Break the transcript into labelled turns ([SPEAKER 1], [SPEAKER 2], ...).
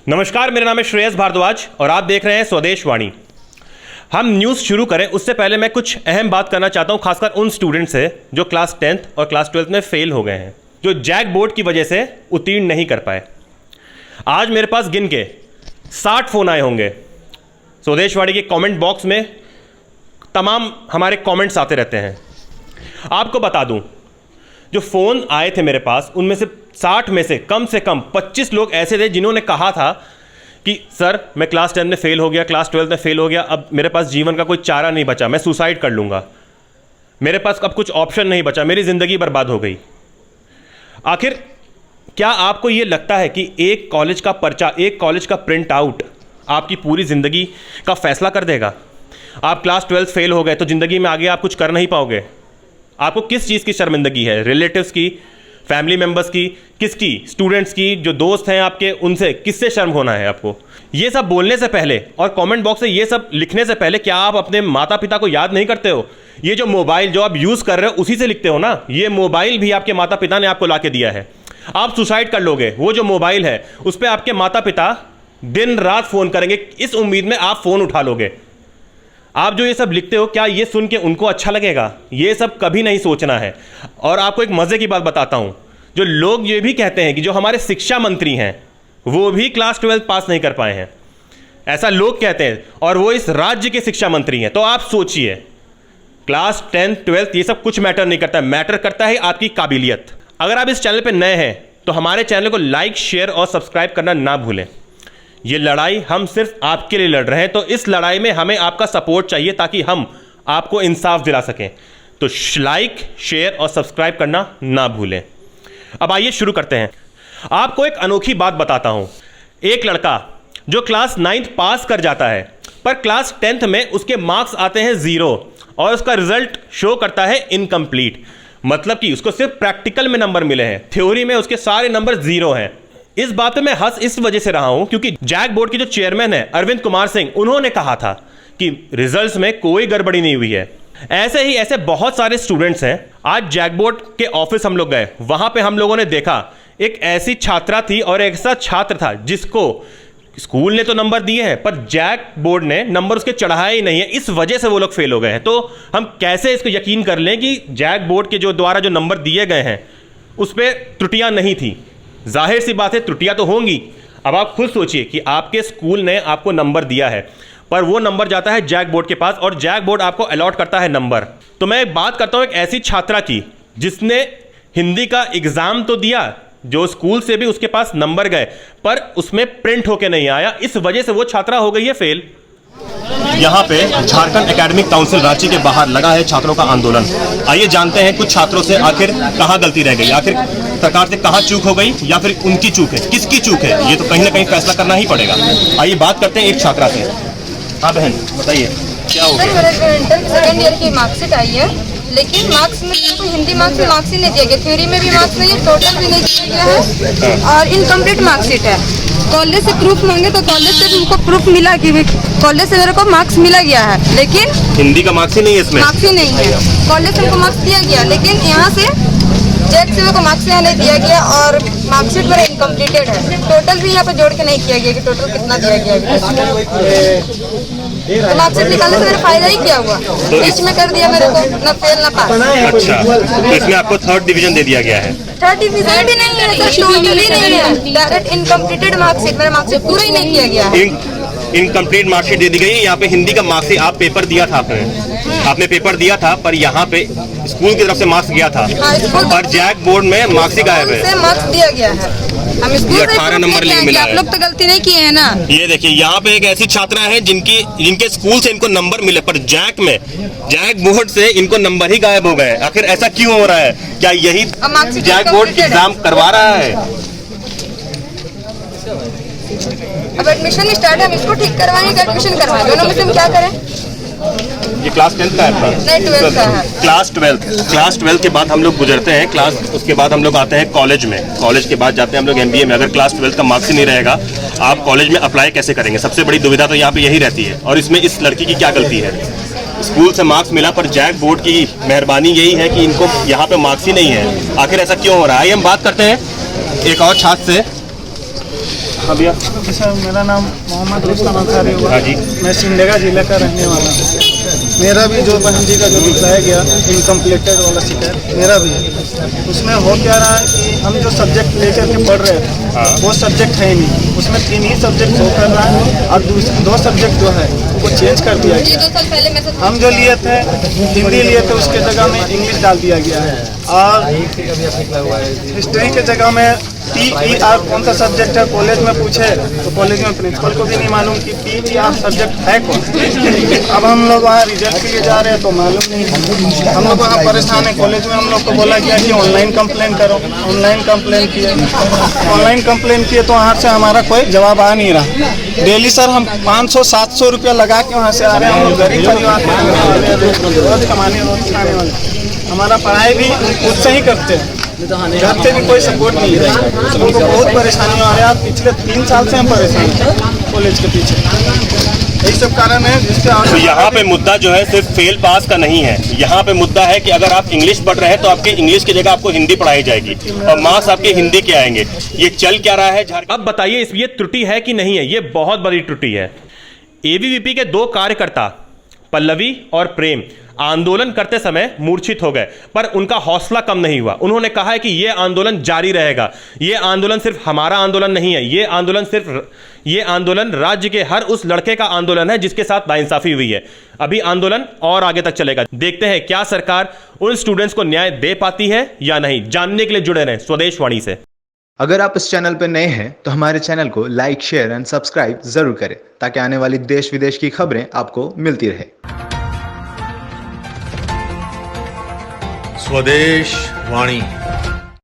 [SPEAKER 1] नमस्कार, मेरा नाम है श्रेयस भारद्वाज और आप देख रहे हैं स्वदेश वाणी। हम न्यूज़ शुरू करें उससे पहले मैं कुछ अहम बात करना चाहता हूं, खासकर उन स्टूडेंट्स से जो क्लास 10th और क्लास 12th में फेल हो गए हैं, जो जैक बोर्ड की वजह से उत्तीर्ण नहीं कर पाए। आज मेरे पास गिन के 60 फ़ोन आए होंगे। स्वदेश वाणी के कमेंट बॉक्स में तमाम हमारे कमेंट्स आते रहते हैं। आपको बता दूं, जो फ़ोन आए थे मेरे पास, उनमें से 60 में से कम 25 लोग ऐसे थे जिन्होंने कहा था कि सर मैं क्लास 10 में फ़ेल हो गया, क्लास 12 में फ़ेल हो गया, अब मेरे पास जीवन का कोई चारा नहीं बचा, मैं सुसाइड कर लूँगा, मेरे पास अब कुछ ऑप्शन नहीं बचा, मेरी ज़िंदगी बर्बाद हो गई। आखिर क्या आपको ये लगता है कि एक कॉलेज का पर्चा, एक कॉलेज का प्रिंट आउट आपकी पूरी ज़िंदगी का फैसला कर देगा? आप क्लास 12 फेल हो गए तो ज़िंदगी में आगे आप कुछ कर नहीं पाओगे। आपको किस चीज़ की शर्मिंदगी है? रिलेटिव्स की, फैमिली मेम्बर्स की, किसकी? स्टूडेंट्स की, जो दोस्त हैं आपके, उनसे किससे शर्म होना है आपको? ये सब बोलने से पहले और कमेंट बॉक्स से ये सब लिखने से पहले क्या आप अपने माता पिता को याद नहीं करते हो? ये जो मोबाइल जो आप यूज़ कर रहे हो उसी से लिखते हो ना। ये मोबाइल भी आपके माता पिता ने आपको ला के दिया है। आप सुसाइड कर लोगे, वो जो मोबाइल है उस पर आपके माता पिता दिन रात फ़ोन करेंगे, इस उम्मीद में आप फ़ोन उठा लोगे। आप जो ये सब लिखते हो, क्या ये सुन के उनको अच्छा लगेगा? ये सब कभी नहीं सोचना है। और आपको एक मज़े की बात बताता हूँ, जो लोग ये भी कहते हैं कि जो हमारे शिक्षा मंत्री हैं वो भी क्लास 12 पास नहीं कर पाए हैं, ऐसा लोग कहते हैं, और वो इस राज्य के शिक्षा मंत्री हैं। तो आप सोचिए, क्लास 10, 12 ये सब कुछ मैटर नहीं करता है, मैटर करता है आपकी काबिलियत। अगर आप इस चैनल पर नए हैं तो हमारे चैनल को लाइक, शेयर और सब्सक्राइब करना ना भूलें। ये लड़ाई हम सिर्फ आपके लिए लड़ रहे हैं, तो इस लड़ाई में हमें आपका सपोर्ट चाहिए ताकि हम आपको इंसाफ दिला सकें। तो लाइक, शेयर और सब्सक्राइब करना ना भूलें। अब आइए शुरू करते हैं। आपको एक अनोखी बात बताता हूं। एक लड़का जो क्लास 9th पास कर जाता है, पर क्लास 10th में उसके मार्क्स आते हैं 0 और उसका रिजल्ट शो करता है इनकम्प्लीट। मतलब कि उसको सिर्फ प्रैक्टिकल में नंबर मिले हैं, थ्योरी में उसके सारे नंबर 0 हैं। इस बात पे मैं हंस इस वजह से रहा हूं क्योंकि जैक बोर्ड के जो चेयरमैन है अरविंद कुमार सिंह, उन्होंने कहा था कि रिजल्ट्स में कोई गड़बड़ी नहीं हुई है। ऐसे बहुत सारे स्टूडेंट्स हैं। आज जैक बोर्ड के ऑफिस हम लोग गए, वहां पे हम लोगों ने देखा एक ऐसी छात्रा थी और एक ऐसा छात्र था जिसको स्कूल ने तो नंबर दिए हैं पर जैक बोर्ड ने नंबर उसके चढ़ाए ही नहीं है। इस वजह से वो लोग फेल हो गए हैं। तो हम कैसे इसको यकीन कर लें कि जैक बोर्ड के जो द्वारा जो नंबर दिए गए हैं उस पर त्रुटियां नहीं थी? जाहिर सी बात है, त्रुटियां तो होंगी। अब आप खुद सोचिए कि आपके स्कूल ने आपको नंबर दिया है पर वो नंबर जाता है जैक बोर्ड के पास और जैक बोर्ड आपको अलॉट करता है नंबर। तो मैं बात करता हूं एक ऐसी छात्रा की जिसने हिंदी का एग्जाम तो दिया, जो स्कूल से भी उसके पास नंबर गए पर उसमें प्रिंट होके नहीं आया, इस वजह से वो छात्रा हो गई है फेल। यहाँ पे झारखंड एकेडमिक काउंसिल रांची के बाहर लगा है छात्रों का आंदोलन। आइए जानते हैं कुछ छात्रों से आखिर कहाँ गलती रह गई, आखिर सरकार से कहाँ चूक हो गई या फिर उनकी चूक है, किसकी चूक है, ये तो कहीं ना कहीं फैसला करना ही पड़ेगा। आइए बात करते हैं एक छात्रा से। हाँ बहन बताइए क्या हो गया?
[SPEAKER 2] मेरा 2nd ईयर की मार्कशीट आई है, लेकिन मार्क्स में तो हिंदी मार्क्स में मार्क्स ही नहीं दिया गया, थ्योरी में भी मार्क्स नहीं है, टोटल भी नहीं दिया गया है और इनकम्प्लीट मार्कशीट है। कॉलेज से प्रूफ मांगे तो कॉलेज से उनको प्रूफ मिला कि कॉलेज से मेरे को मार्क्स मिला गया है, लेकिन
[SPEAKER 1] हिंदी का मार्क्स ही नहीं है, इसमें
[SPEAKER 2] मार्क्स ही नहीं है। कॉलेज से उनको मार्क्स दिया गया लेकिन यहाँ से जैक से मेरे को मार्क्स यहाँ नहीं दिया गया और मार्कशीट मेरा इनकम्प्लीटेड है। टोटल भी यहाँ पे जोड़ के नहीं किया गया कि टोटल कितना दिया गया है। तो मार्कशीट निकालने से मेरा फायदा ही क्या हुआ? बीच में कर दिया मेरे को, ना फेल ना पास।
[SPEAKER 1] अच्छा, तो इसमें आपको 3rd डिवीजन दे दिया गया है?
[SPEAKER 2] 3rd डिवीजन भी नहीं है सर, टोटली नहीं है, डायरेक्ट इनकम्प्लीटेड मार्कशीट, मेरा मार्कशीट पूरा ही नहीं किया गया है।
[SPEAKER 1] इनकम्प्लीट मार्कशीट दे दी गई। यहाँ पे हिंदी का मार्क्स, आप पेपर दिया था, आपने पेपर दिया था पर यहाँ पे स्कूल की तरफ से मार्क्स गया था और जैक बोर्ड में मार्क्स ही गायब है।
[SPEAKER 2] मार्क्स दिया गया है, हम स्कूल
[SPEAKER 1] 18 नंबर ले मिला है।
[SPEAKER 2] आप लोग तो गलती नहीं किए हैं ना।
[SPEAKER 1] ये देखिए यहाँ पे एक ऐसी छात्रा है जिनके स्कूल से इनको नंबर मिले पर जैक बोर्ड से इनको नंबर ही गायब हो गए। आखिर ऐसा क्यों हो रहा है? क्या यही जैक बोर्ड एग्जाम करवा रहा है?
[SPEAKER 2] अब एडमिशन स्टार्ट है, हम इसको ठीक करवाएंगे कि एडमिशन करवाएं, दोनों में से हम क्या करें?
[SPEAKER 1] ये क्लास 10th का है?
[SPEAKER 2] नहीं, 12th का है।
[SPEAKER 1] क्लास 12 के बाद हम लोग गुजरते हैं उसके बाद हम लोग आते हैं कॉलेज में। कॉलेज के बाद जाते हैं हम लोग MBA में। अगर क्लास 12 का मार्क्स ही नहीं रहेगा, आप कॉलेज में अप्लाई कैसे करेंगे? सबसे बड़ी दुविधा तो यहाँ पे यही रहती है। और इसमें इस लड़की की क्या गलती है? स्कूल से मार्क्स मिला पर जैक बोर्ड की मेहरबानी यही है कि इनको यहाँ पे मार्क्स ही नहीं है। आखिर ऐसा क्यों हो रहा है? आइए हम बात करते हैं एक और छात्र से।
[SPEAKER 3] हाँ भैया। जी सर, मेरा नाम मोहम्मद रुस्तम अंसारी हुआ।
[SPEAKER 1] हाँ जी।
[SPEAKER 3] मैं सिमडेगा जिले का रहने वाला हूँ। मेरा भी जो बहन जी का जो दिखाया गया इनकम्प्लीटेड वाला शिकायत मेरा भी है। उसमें हो क्या रहा है कि हम जो सब्जेक्ट लेकर के पढ़ रहे थे वो सब्जेक्ट है ही नहीं, उसमें 3 ही सब्जेक्ट शो कर रहा है और दूसरे 2 सब्जेक्ट जो है वो चेंज कर दिया
[SPEAKER 2] ये
[SPEAKER 3] गया।
[SPEAKER 2] 2 साल पहले मैं
[SPEAKER 3] हम जो लिए थे हिंदी लिए थे उसके जगह में इंग्लिश डाल दिया गया है और हिस्ट्री के जगह में PER कौन सा सब्जेक्ट है कॉलेज में पूछे तो कॉलेज में प्रिंसिपल को भी नहीं मालूम कि PER सब्जेक्ट है कौन। अब हम लोग वहाँ रिजल्ट के लिए जा रहे हैं तो मालूम नहीं है। हम लोग वहाँ परेशान है। कॉलेज में हम लोग को बोला गया कि ऑनलाइन कंप्लेन करो। ऑनलाइन कंप्लेन किए तो वहाँ से हमारा कोई जवाब आ नहीं रहा। डेली सर हम 500-700 रुपया लगा के वहाँ से आ रहे हैं। हम लोग गरीब परिवार के रहने वाले हैं, रोज कमाने रोज खाने वाले। हमारा पढ़ाई भी खुद से ही करते हैं, घर से भी कोई सपोर्ट नहीं है। हमको बहुत परेशानी आ रहा है। पिछले 3 साल से हम परेशान हैं कॉलेज के पीछे। यही सब कारण है जिसके
[SPEAKER 1] तो यहाँ पे मुद्दा जो है सिर्फ फेल पास का नहीं है, यहाँ पे मुद्दा है कि अगर आप इंग्लिश पढ़ रहे हैं तो आपके इंग्लिश की जगह आपको हिंदी पढ़ाई जाएगी और मार्क्स आपके हिंदी के आएंगे। ये चल क्या रहा है अब बताइए, इस ये त्रुटि है कि नहीं है? ये बहुत बड़ी त्रुटि है। एबीवीपी के 2 कार्यकर्ता पल्लवी और प्रेम आंदोलन करते समय मूर्छित हो गए, पर उनका हौसला कम नहीं हुआ। उन्होंने कहा है कि यह आंदोलन जारी रहेगा। यह आंदोलन सिर्फ हमारा आंदोलन नहीं है, यह आंदोलन राज्य के हर उस लड़के का आंदोलन है जिसके साथ नाइंसाफी हुई है। अभी आंदोलन और आगे तक चलेगा। देखते हैं क्या सरकार उन स्टूडेंट्स को न्याय दे पाती है या नहीं। जानने के लिए जुड़े रहें स्वदेशवाणी से।
[SPEAKER 4] अगर आप इस चैनल पर नए हैं तो हमारे चैनल को लाइक, शेयर एंड सब्सक्राइब जरूर करें ताकि आने वाली देश विदेश की खबरें आपको मिलती रहे।
[SPEAKER 5] स्वदेश वाणी।